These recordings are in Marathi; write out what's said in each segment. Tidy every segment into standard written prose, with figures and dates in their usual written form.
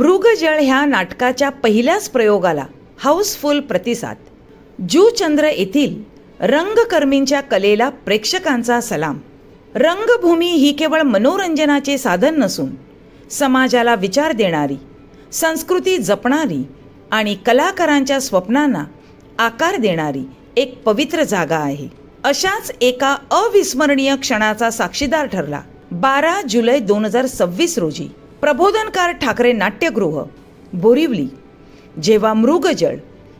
मृगजळ ह्या नाटकाच्या पहिल्याच प्रयोगाला हाऊसफुल प्रतिसाद. जूचंद्र येथील रंगकर्मींच्या कलेला प्रेक्षकांचा सलाम. रंगभूमी ही केवळ मनोरंजनाचे साधन नसून समाजाला विचार देणारी, संस्कृती जपणारी आणि कलाकारांच्या स्वप्नांना आकार देणारी एक पवित्र जागा आहे. अशाच एका अविस्मरणीय क्षणाचा साक्षीदार ठरला 12 जुलै 2026 रोजी प्रबोधनकार ठाकरे नाट्यगृह, बोरिवली, जेव्हा मृगजळ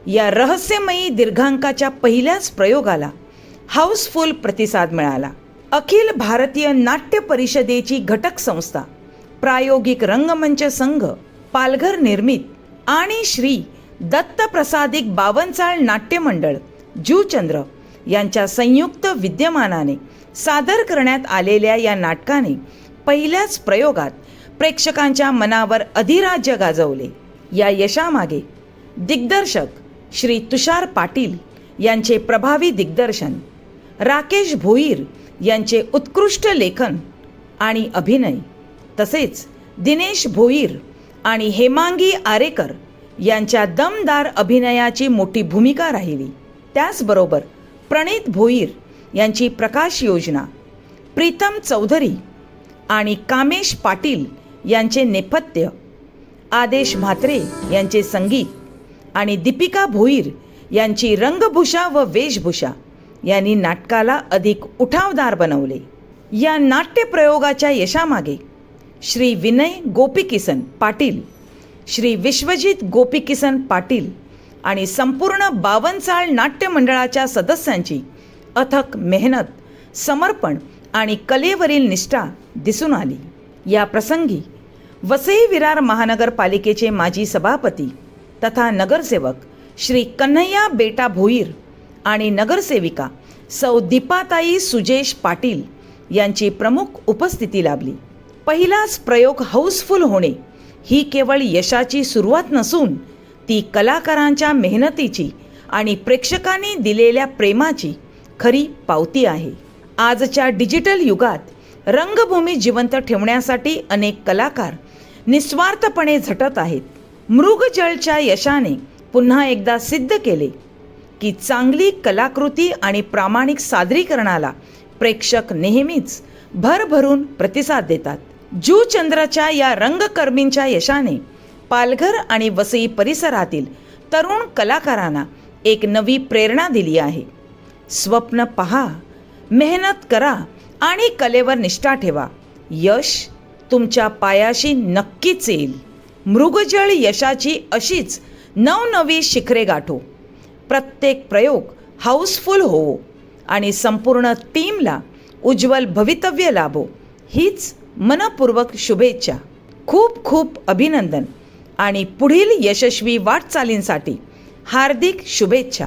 या रहस्यमयी दीर्घांकाच्या पहिल्याच प्रयोगाला हाऊसफुल प्रतिसाद मिळाला. अखिल भारतीय नाट्य परिषदेची घटक संस्था, प्रायोगिक रंगमंच संघ, पालघर निर्मित आणि श्री दत्तप्रसादिक बावनचाळ नाट्य मंडळ जूचंद्र यांच्या संयुक्त विद्यमानाने सादर करण्यात आलेल्या या नाटकाने पहिल्याच प्रयोगात प्रेक्षकांच्या मनावर अधिराज्य गाजवले. या यशामागे दिग्दर्शक श्री तुषार पाटील यांचे प्रभावी दिग्दर्शन, राकेश भोईर यांचे उत्कृष्ट लेखन आणि अभिनय, तसेच दिनेश भोईर आणि हेमांगी आरेकर यांच्या दमदार अभिनयाची मोठी भूमिका राहिली. त्याचबरोबर प्रणित भोईर यांची प्रकाश योजना, प्रीतम चौधरी आणि कामेश पाटील यांचे नेपथ्य, आदेश म्हात्रे यांचे संगीत आणि दीपिका भोईर यांची रंगभूषा व वेशभूषा यांनी नाटकाला अधिक उठावदार बनवले. या नाट्यप्रयोगाच्या यशामागे श्री विनय गोपीकिसन पाटील, श्री विश्वजित गोपीकिसन पाटील आणि संपूर्ण बावनचाळ नाट्य मंडळाच्या सदस्यांची अथक मेहनत, समर्पण आणि कलेवरील निष्ठा दिसून आली. या प्रसंगी वसई विरार महानगरपालिकेचे माजी सभापती तथा नगरसेवक श्री कन्हैया बेटा भोईर आणि नगरसेविका सौ दीपाताई सुजेश पाटील यांची प्रमुख उपस्थिती लाभली. पहिलाच प्रयोग हाऊसफुल होणे ही केवळ यशाची सुरुवात नसून ती कलाकारांच्या मेहनतीची आणि प्रेक्षकांनी दिलेल्या प्रेमाची खरी पावती आहे. आजच्या डिजिटल युगात रंगभूमी जिवंत ठेवण्यासाठी अनेक कलाकार निस्वार्थपणे झटत आहेत. मृगजळच्या यशाने पुन्हा एकदा सिद्ध केले की चांगली कलाकृती आणि प्रामाणिक सादरीकरणाला प्रेक्षक नेहमीच भरभरून प्रतिसाद देतात. जूचंद्रच्या या रंगकर्मींच्या यशाने पालघर आणि वसई परिसरातील तरुण कलाकारांना एक नवी प्रेरणा दिली आहे. स्वप्न पहा, मेहनत करा आणि कलेवर निष्ठा ठेवा. यश तुमच्या पायाशी नक्कीच येईल. मृगजळ यशाची अशीच नवनवी शिखरे गाठो. प्रत्येक प्रयोग हाऊसफुल होवो आणि संपूर्ण टीमला उज्ज्वल भवितव्य लाभो, हीच मनपूर्वक शुभेच्छा. खूप खूप अभिनंदन आणि पुढील यशस्वी वाटचालींसाठी हार्दिक शुभेच्छा.